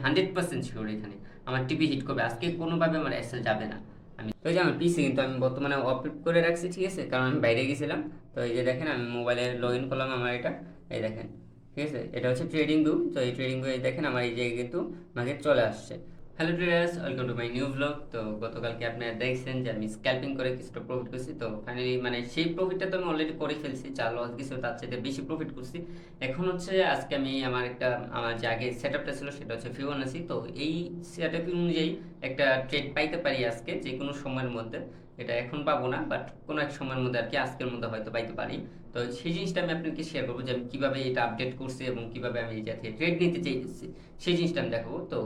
100% sure এখানে আমার টিপি হিট করবে, আজকে কোনোভাবে আমার এসএল যাবে না। আমি তো এই যে আমার পিসি কিন্তু আমি বর্তমানে অফ করে রাখছি, ঠিক আছে, কারণ আমি বাইরে গেছিলাম। তো এই যে দেখেন আমি মোবাইলে লগ ইন করলাম আমার এটা, এই দেখেন, ঠিক আছে, এটা হচ্ছে ট্রেডিং ভিউ। তো এই ট্রেডিং ভিউ দেখেন আমার এই যে কিন্তু মার্কেট চলে আসছে। Hello traders, welcome to my new blog. তো গতকালকে আপনারা দেখছেন যে আমি স্ক্যাল্পিং করে কিছুটা প্রফিট করছি। তো ফাইনালি মানে সেই প্রফিটটা তো আমি অলরেডি করে ফেলছি, যা লস কিছু তার চাইতে বেশি প্রফিট করছি। এখন হচ্ছে আজকে আমি আমার যে আগে সেট আপটা ছিল সেটা হচ্ছে ফিবোনাচি। তো এই সেট আপ অনুযায়ী একটা ট্রেড পাইতে পারি আজকে যে কোনো সময়ের মধ্যে। এটা এখন পাবো না, বাট কোনো এক সময়ের মধ্যে আর কি, আজকের মধ্যে হয়তো পাইতে পারি। তো সেই জিনিসটা আমি আপনাকে শেয়ার করবো যে আমি কীভাবে এটা আপডেট করছি এবং কীভাবে আমি এটা থেকে ট্রেড নিতে চাইতেছি, সেই জিনিসটা আমি দেখাবো। তো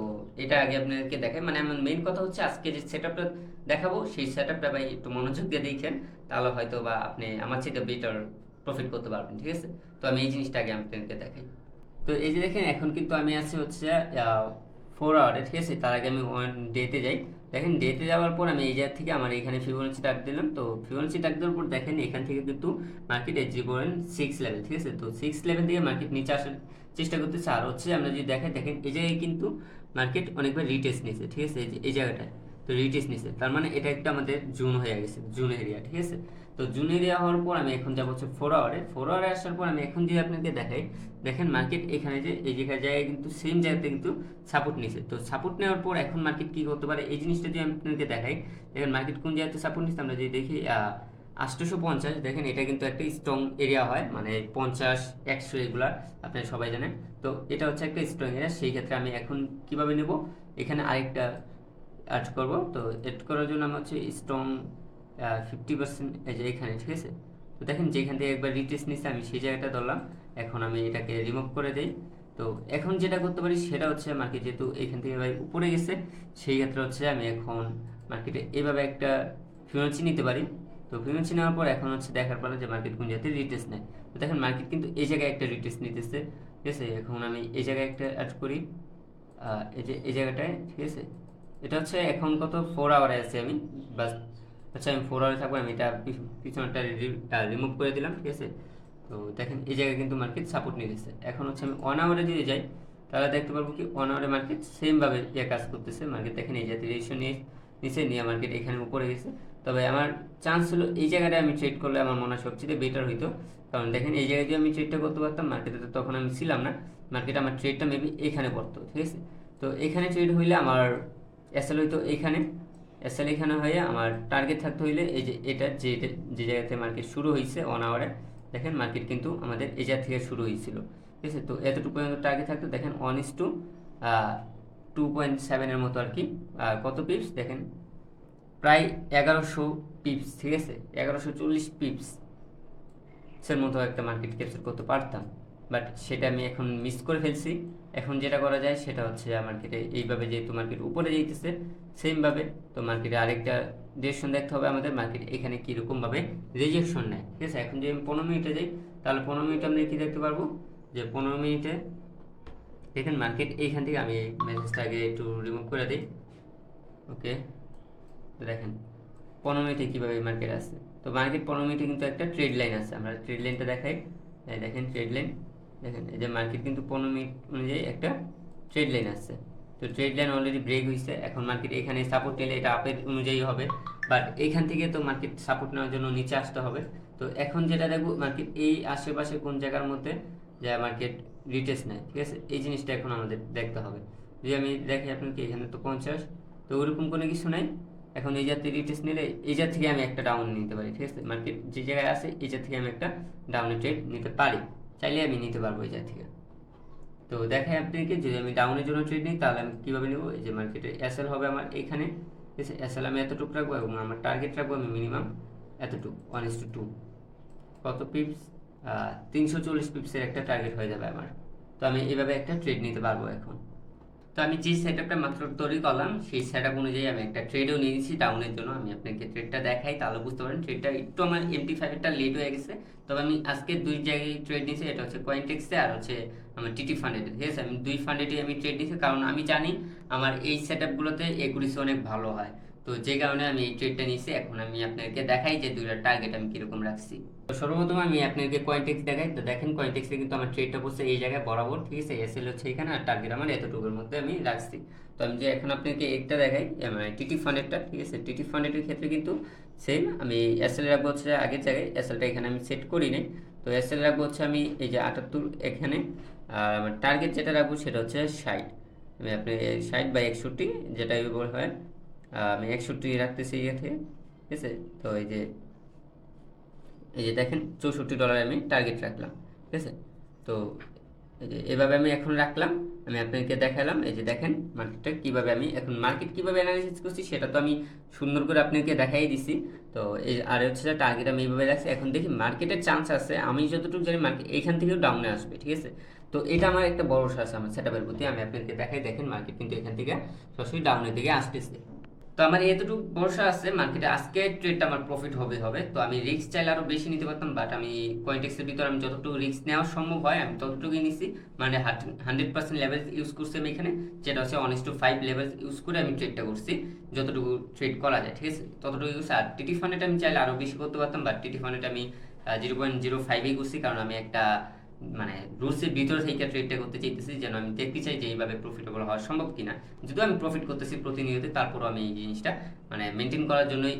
এটা আগে আপনাদেরকে দেখাই, মানে আমার মেইন কথা হচ্ছে আজকে যে সেট আপটা দেখাবো সেই সেট আপটা ভাই একটু মনোযোগ দিয়ে দেখেন, তাহলে হয়তো বা আপনি আমার চেয়ে বেটার প্রফিট করতে পারবেন, ঠিক আছে। তো আমি এই জিনিসটা আগে আপনাদেরকে দেখাই। তো এই যে দেখেন এখন কিন্তু আমি আছি হচ্ছে 4 আওয়ারে, ঠিক আছে। তার আগে আমি 1 ডেতে যাই। দেখেন ডেতে যাওয়ার পর আমি এই জায়গা থেকে আমার এখানে ফিবোনাচি ডাক দিলাম। তো ফিবোনাচি ডাক দেওয়ার পর দেখেন এখান থেকে কিন্তু মার্কেট এজি পয়েন্ট 6 লেভেল, ঠিক আছে। তো 6 লেভেল থেকে মার্কেট নিচে আসার চেষ্টা করতেছে। আর হচ্ছে আমরা যদি দেখেন এই জায়গায় কিন্তু মার্কেট অনেকবার রিটেস্ট নিয়েছে, ঠিক আছে, এই জায়গাটায়। তো রিটেস্ট নিচ্ছে, তার মানে এটা একটা আমাদের জুন হয়ে গেছে, জুন এরিয়া, ঠিক আছে। তো জুন এরিয়া হওয়ার পর আমি এখন যাবো হচ্ছে 4 আওয়ারে। 4 আওয়ারে আসার পর আমি এখন যদি আপনাকে দেখাই, দেখেন মার্কেট এখানে যে এই জায়গায় কিন্তু সেম জায়গাতে কিন্তু সাপোর্ট নিছে। তো সাপোর্ট নেওয়ার পর এখন মার্কেট কি করতে পারে, এই জিনিসটা যদি আমি আপনাকে দেখাই, দেখেন মার্কেট কোন জায়গাতে সাপোর্ট নিচ্ছে আমরা যদি দেখি 850। দেখেন এটা কিন্তু একটা স্ট্রং এরিয়া হয়, মানে 50 100 এগুলা আপনারা সবাই জানেন। তো এটা হচ্ছে একটা স্ট্রং এরিয়া। সেই ক্ষেত্রে আমি এখন কিভাবে নেব, এখানে আরেকটা অ্যাড করব। তো অ্যাড করার জন্য আমি হচ্ছে স্ট্রং 50% এই যে এখানে, ঠিক আছে। তো দেখেন যেখান থেকে একবার রিটেস্ট নিচ্ছে আমি সেই জায়গাটা ধরলাম। এখন আমি এটাকে রিমুভ করে দিই। তো এখন যেটা করতে পারি সেটা হচ্ছে মার্কেট যেহেতু এখান থেকে ভাই উপরে গেছে, সেই ক্ষেত্রে হচ্ছে আমি এখন মার্কেটে এভাবে একটা ফিবোনাচি নিতে পারি। তো ফিবোনাচি নেওয়ার পর এখন হচ্ছে দেখার পর যে মার্কেট কোন জায়গাতে রিটেস্ট নেয়। তো দেখেন মার্কেট কিন্তু এই জায়গায় একটা রিটেস্ট নিতেছে, ঠিক আছে। এখন আমি এই জায়গায় একটা অ্যাড করি, এই যে এই জায়গাটায়, ঠিক আছে। এটা হচ্ছে এখন কত 4 আওয়ারে আছি আমি, বাস। আচ্ছা আমি 4 আওয়ারে থাকবো, আমি এটা পিছনটা রিমুভ করে দিলাম, ঠিক আছে। তো দেখেন এই জায়গায় কিন্তু মার্কেট সাপোর্ট নিয়ে নিচ্ছে। এখন হচ্ছে আমি 1 আওয়ারে যদি যাই, তাহলে দেখতে পারবো কি 1 আওয়ারে মার্কেট সেমভাবে কাজ করতেছে। মার্কেট দেখেন এই জাতীয় রেজিস্ট্রেশন নিয়ে নিচে নিয়ে মার্কেট এখানে উপরে গেছে। তবে আমার চান্স হলো এই জায়গাটায় আমি ট্রেড করলে আমার মনে হয় সবচেয়ে বেটার হইতো। কারণ দেখেন এই জায়গায় যদি আমি ট্রেডটা করতে পারতাম, মার্কেটে তো তখন আমি ছিলাম না, মার্কেট আমার ট্রেডটা মেবি এখানে পড়তো, ঠিক আছে। তো এখানে ট্রেড হইলে আমার এসএল হইতো এখানে, এসএল এখানে হয়ে আমার টার্গেট থাকতে হইলে এই যে এটা যে জায়গাতে মার্কেট শুরু হয়েছে 1 আওয়ারে, দেখেন মার্কেট কিন্তু আমাদের এই জায়গা থেকে শুরু হয়েছিল, ঠিক আছে। তো এতটুকু পর্যন্ত টার্গেট থাকতো। দেখেন 1:2.7 মতো আর কি। আর কত পিপস দেখেন, প্রায় 1100 পিপস, ঠিক আছে, 1140 পিপস এর মতো একটা মার্কেট ক্যাপচার করতে পারতাম, বাট সেটা আমি এখন মিস করে ফেলছি। এখন যেটা করা যায় সেটা হচ্ছে মার্কেটে এইভাবে যেহেতু মার্কেট উপরে যেতেছে সেমভাবে, তো মার্কেটে আরেকটা ডিরেকশন দেখতে হবে আমাদের, মার্কেট এখানে কীরকমভাবে রিজেকশন নেয়, ঠিক আছে। এখন যদি আমি 15 মিনিটে যাই, তাহলে 15 মিনিটে আমরা কী দেখতে পারবো, যে 15 মিনিটে দেখেন মার্কেট এইখান থেকে, আমি এই মেসেজটা আগে একটু রিমুভ করে দিই, ওকে। তো দেখেন 15 মিনিটে কীভাবে মার্কেট আসছে। তো মার্কেট 15 মিনিটে কিন্তু একটা ট্রেড লাইন আছে, আমরা ট্রেড লাইনটা দেখাই। দেখেন ট্রেড লাইন, দেখেন এই যে মার্কেট কিন্তু 15 মিনিট অনুযায়ী একটা ট্রেড লাইন আসছে। তো ট্রেড লাইন অলরেডি ব্রেক হয়েছে। এখন মার্কেট এখানে সাপোর্ট নিলে এটা আপের অনুযায়ী হবে, বাট এইখান থেকে তো মার্কেট সাপোর্ট নেওয়ার জন্য নিচে আসতে হবে। তো এখন যেটা দেখবো মার্কেট এই আশেপাশে কোন জায়গার মধ্যে যা মার্কেট রিটেস্ট নেয়, ঠিক আছে, এই জিনিসটা এখন আমাদের দেখতে হবে। যদি আমি দেখি আপনাকে এখানে তো 50, তো ওরকম কোনো কিছু নাই। এখন এই জাতীয় রিটেস্ট নিলে এই জাত থেকে আমি একটা ডাউন নিতে পারি, ঠিক আছে। মার্কেট যে জায়গায় আছে এই জাত থেকে আমি একটা ডাউনে ট্রেড নিতে পারি, চাইলে আমি নিতে পারবো এই জাত থেকে। তো দেখাই আপনাকে, যদি আমি ডাউনের জন্য ট্রেড নিই তাহলে আমি কীভাবে নেবো, এই যে মার্কেটে এসএল হবে আমার এখানে, ঠিক আছে। এসএল আমি এতটুকু রাখবো এবং আমার টার্গেট রাখবো আমি মিনিমাম এতটুকু 1:2। কত পিপস, 340 পিপসের একটা টার্গেট হয়ে যাবে আমার। তো আমি এইভাবে একটা ট্রেড নিতে পারবো এখন। তো আমি যে সেট আপটা মাত্র তৈরি করলাম সেই সেট আপ অনুযায়ী আমি একটা ট্রেডও নিয়ে নিচ্ছি ডাউনের জন্য। আমি আপনাকে ট্রেডটা দেখাই, তাহলে বুঝতে পারেন ট্রেডটা একটু আমার MT5-এরটা লেট হয়ে গেছে। তবে আমি আজকে 2 জায়গায় ট্রেড নিয়েছি, এটা হচ্ছে কয়েনটেক্সে আর হচ্ছে আমার টিটি ফান্ডে, ঠিক আছে। আমি 2 ফান্ডেতেই আমি ট্রেড নিয়েছি, কারণ আমি জানি আমার এই সেট আপগুলোতে একুরেসি অনেক ভালো হয়। তো যে কারণে আমি এই ট্রেডটা নিয়েছি। এখন আমি আপনাকে দেখাই যে দুইটা টার্গেট আমি কিরকম রাখছি। তো সর্বপ্রথম আমি আপনাকে কয়েনটেক্স দেখাই। তো দেখেন কয়েনটেক্সে কিন্তু আমার ট্রেডটা পড়ছে এই জায়গায় বরাবর, ঠিক আছে। এসএল হচ্ছে এখানে আর টার্গেট আমার এতটুকুর মধ্যে আমি রাখছি। তো আমি যে এখন আপনাকে একটা দেখাই, মানে টিটি ফান্ডেরটা, ঠিক আছে। টিটি ফান্ডের ক্ষেত্রে কিন্তু সেম, আমি এসএল রাখবো হচ্ছে আগের জায়গায়, এসএলটা এখানে আমি সেট করি নাই। তো এসএল রাখবো হচ্ছে আমি এই যে 78 এখানে, আর আমার টার্গেট যেটা রাখবো সেটা হচ্ছে 60। আমি আপনি 60/61 যেটা হয়, আমি 61 রাখতেছি ইয়ে থেকে, ঠিক আছে। তো এই যে দেখেন $64 আমি টার্গেট রাখলাম, ঠিক আছে। তো এই যে এভাবে আমি এখন রাখলাম, আমি আপনাকে দেখালাম। এই যে দেখেন মার্কেটটা কীভাবে, আমি এখন মার্কেট কীভাবে অ্যানালিসিস করছি সেটা তো আমি সুন্দর করে আপনাকে দেখাই দিছি। তো এই আর হচ্ছে যে টার্গেট আমি এইভাবে রাখছি। এখন দেখি মার্কেটের চান্স আছে, আমি যতটুকু জানি মার্কেট এইখান থেকেও ডাউনে আসবে, ঠিক আছে। তো এটা আমার একটা ভরসা আছে আমার সেটআপের প্রতি। আমি আপনাকে দেখাই, দেখেন মার্কেট কিন্তু এখান থেকে সরাসরি ডাউনের দিকে আসতেছে। তো আমার এতটুকু ভরসা আছে মার্কেটে আজকে ট্রেডটা আমার প্রফিট হবে। তো আমি রিস্ক চাইলে আরও বেশি নিতে পারতাম, বাট আমি কয়েনটেক্সের ভিতরে আমি যতটুকু রিস্ক নেওয়া সম্ভব হয় আমি ততটুকুই নিছি। মানে 100% লেভেল ইউজ করছি আমি এখানে, যেটা হচ্ছে 1:5 লেভেল ইউজ করে আমি ট্রেডটা করছি। যতটুকু ট্রেড করা যায়, ঠিক আছে, ততটুকু ইউজ। আর টিটি ফান্ডেটা আমি চাইলে আরও বেশি করতে পারতাম, বাট টিটি ফান্ডেটা আমি 0.05 করছি, কারণ আমি একটা মানে রুলসের ভিতরে থেকে ট্রেডটা করতে চাইতেছি, যেন আমি দেখতে চাই যে এইভাবে প্রফিটেবল হওয়া সম্ভব কিনা। যদিও আমি প্রফিট করতেছি প্রতিনিয়ত, তারপরও আমি এই জিনিসটা মানে মেনটেন করার জন্যই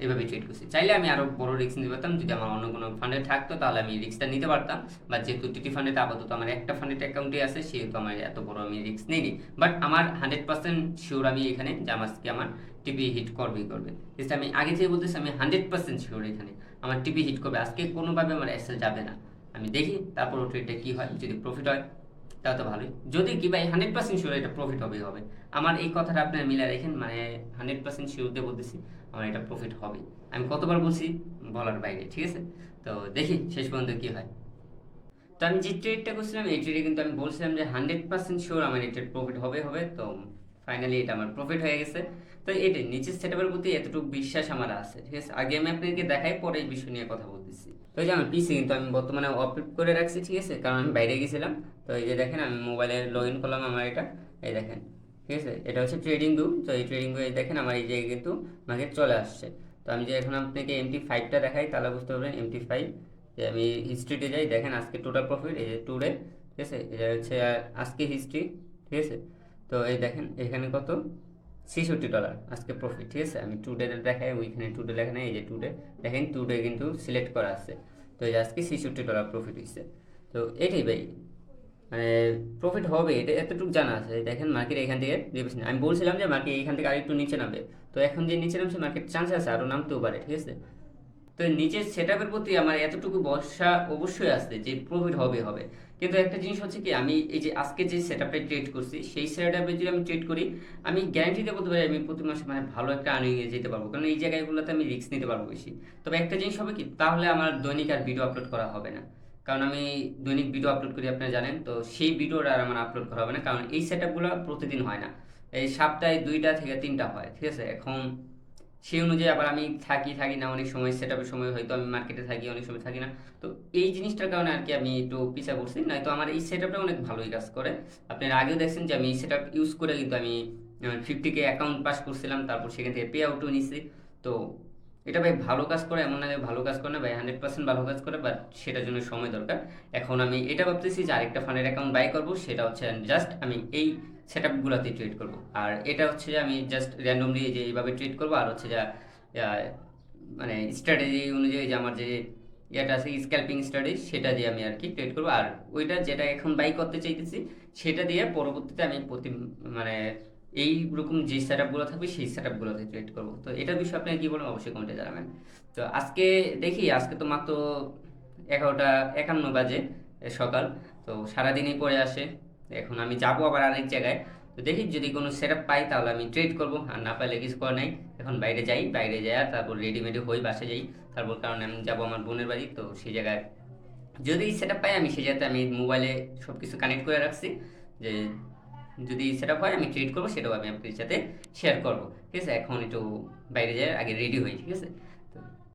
এভাবে ট্রেড করছি। চাইলে আমি আরও বড় রিস্ক নিতে পারতাম, যদি আমার অন্য কোনো ফান্ডে থাকতো তাহলে আমি রিস্কটা নিতে পারতাম। বা যেহেতু টিটি ফান্ডেতে আপাতত আমার একটা ফান্ডের অ্যাকাউন্টে আছে, সেহেতু আমার এত বড় আমি রিস্ক নিইনি। বাট আমার 100% শিওর আমি এখানে যে আজকে আমার টিপি হিট করবেই করবে। আমি আগে থেকে বলতেছি, আমি 100% শিওর এখানে আমার টিপি হিট করবে। আজকে কোনোভাবে আমার এসএল যাবে না। আমি দেখি তারপর ট্রেডটা কী হয়, যদি প্রফিট হয় তাও তো ভালোই। যদি কি ভাই 100% শিওর এটা প্রফিট হবেই হবে, আমার এই কথাটা আপনার মিলে রেখেন, মানে 100% শিওর দিয়ে বলতেছি আমার এটা প্রফিট হবে। আমি কতবার বলছি বলার বাইরে, ঠিক আছে। তো দেখি শেষ পর্যন্ত কি হয়। তো আমি যে ট্রেডটা করছিলাম এই ট্রেডে কিন্তু আমি বলছিলাম যে 100% শিওর আমার এই ট্রেড প্রফিট হবে। তো ফাইনালি এটা আমার প্রফিট হয়ে গেছে। তো এটাই নিচের সেটআপের প্রতি এতটুকু বিশ্বাস আমার আছে, ঠিক আছে। আগে আমি আপনাকে দেখাই, পরে এই বিষয় নিয়ে কথা বলতেছি। তো এই যে আমার পিসি কিন্তু আমি বর্তমানে অফ করে রাখছি, ঠিক আছে, কারণ আমি বাইরে গেছিলাম। তো এই যে দেখেন আমি মোবাইলে লগ ইন করলাম আমার এটা, এই দেখেন, ঠিক আছে। এটা হচ্ছে ট্রেডিং ভিউ। তো এই ট্রেডিং ভিউ দেখেন আমার এই যে কিন্তু মার্কেট চলে আসছে। তো আমি যে এখন আপনাকে MT5টা দেখাই তাহলে বুঝতে পারবেন। MT5 যে আমি হিস্ট্রিতে যাই, দেখেন আজকে টোটাল প্রফিট এই যে টুডে, ঠিক আছে। এটা হচ্ছে আজকে হিস্ট্রি, ঠিক আছে। তো এই দেখেন এখানে কত, $66 আজকে প্রফিট, ঠিক আছে। আমি টুডে দেখাই, ওইখানে টুডে লেখা নেই, এই যে টুডে দেখেন, টুডে কিন্তু সিলেক্ট করা আছে। তো এই যে আজকে $66 প্রফিট হয়েছে। তো এটাই ভাই, মানে প্রফিট হবে এটা এতটুকু জানা আছে। দেখেন মার্কেট এখান থেকে রিভার্স, আমি বলছিলাম যে মার্কেট এখান থেকে আরেকটু নিচে নামবে। তো এখন যে নিচে নামছে মার্কেট চান্স আছে আরও নামতেও পারে, ঠিক আছে। তো নিজের সেটআপের প্রতি আমার এতটুকু ভরসা অবশ্যই আছে যে প্রফিট হবে। কিন্তু একটা জিনিস হচ্ছে কি, আমি এই যে আজকে যে সেটআপটা ট্রেড করছি সেই সেটআপে যদি আমি ট্রেড করি, আমি গ্যারান্টিতে বলতে পারি আমি প্রতি মাসে মানে ভালো একটা আর্নিংয়ে যেতে পারবো, কারণ এই জায়গাগুলোতে আমি রিস্ক নিতে পারবো বেশি। তবে একটা জিনিস হবে কি, তাহলে আমার দৈনিক আর ভিডিও আপলোড করা হবে না, কারণ আমি দৈনিক ভিডিও আপলোড করি আপনারা জানেন। তো সেই ভিডিওটা আর আমার আপলোড করা হবে না, কারণ এই সেটআপগুলো প্রতিদিন হয় না, এই সপ্তাহে 2টা থেকে 3টা হয়, ঠিক আছে। এখন সেই অনুযায়ী আবার আমি থাকি না, অনেক সময় সেটআপের সময় হয়তো আমি মার্কেটে থাকি, অনেক সময় থাকি না। তো এই জিনিসটার কারণে আর কি আমি একটু পিছিয়ে পড়ছি, নয়তো আমার এই সেটআপটা অনেক ভালোই কাজ করে। আপনারা আগেও দেখছেন যে আমি এই সেটআপ ইউজ করে কিন্তু আমি 50K অ্যাকাউন্ট পাস করছিলাম, তারপর সেখান থেকে পে আউটও নিছি। তো এটা ভাই ভালো কাজ করে, এমন না যে ভালো কাজ করে না ভাই, 100% ভালো কাজ করে, বাট সেটার জন্য সময় দরকার। এখন আমি এটা ভাবতেছি যে আরেকটা ফান্ডের অ্যাকাউন্ট বাই করবো, সেটা হচ্ছে জাস্ট আমি এই সেটআপগুলোতে ট্রেড করব। আর এটা হচ্ছে যে আমি জাস্ট র্যান্ডমলি যে এইভাবে ট্রেড করবো, আর হচ্ছে যা মানে স্ট্র্যাটেজি অনুযায়ী যে আমার যে ইয়েটা আছে স্ক্যাল্পিং স্ট্র্যাটেজি, সেটা দিয়ে আমি আর কি ট্রেড করবো। আর ওইটা যেটা এখন বাই করতে চাইতেছি সেটা দিয়ে পরবর্তীতে আমি মানে এইরকম যে সেটআপগুলো থাকবে সেই সেটআপগুলোতে ট্রেড করবো। তো এটার বিষয়ে আপনি কি বলেন অবশ্যই কমেন্টে জানাবেন। তো আজকে দেখি, আজকে তো মাত্র 11:51 বাজে সকাল। তো সারাদিনই পড়ে আসে, এখন আমি যাবো আবার আরেক জায়গায়। তো দেখি যদি কোনো সেটআপ পাই তাহলে আমি ট্রেড করব, আর না পাইলে কিছু করার নাই। এখন বাইরে যাই, বাইরে যাই তারপর রেডিমেডি হই বাসে যাই। তারপর কারণ আমি যাবো আমার বোনের বাড়ি, তো সেই জায়গায় যদি সেটআপ পাই আমি সেই জায়গাতে আমি মোবাইলে সব কিছু কানেক্ট করে রাখছি, যে যদি সেটআপ হয় আমি ট্রেড করবো, সেটাও আমি আপনাদের সাথে শেয়ার করবো, ঠিক আছে। এখন একটু বাইরে যাই, আগে রেডি হই, ঠিক আছে।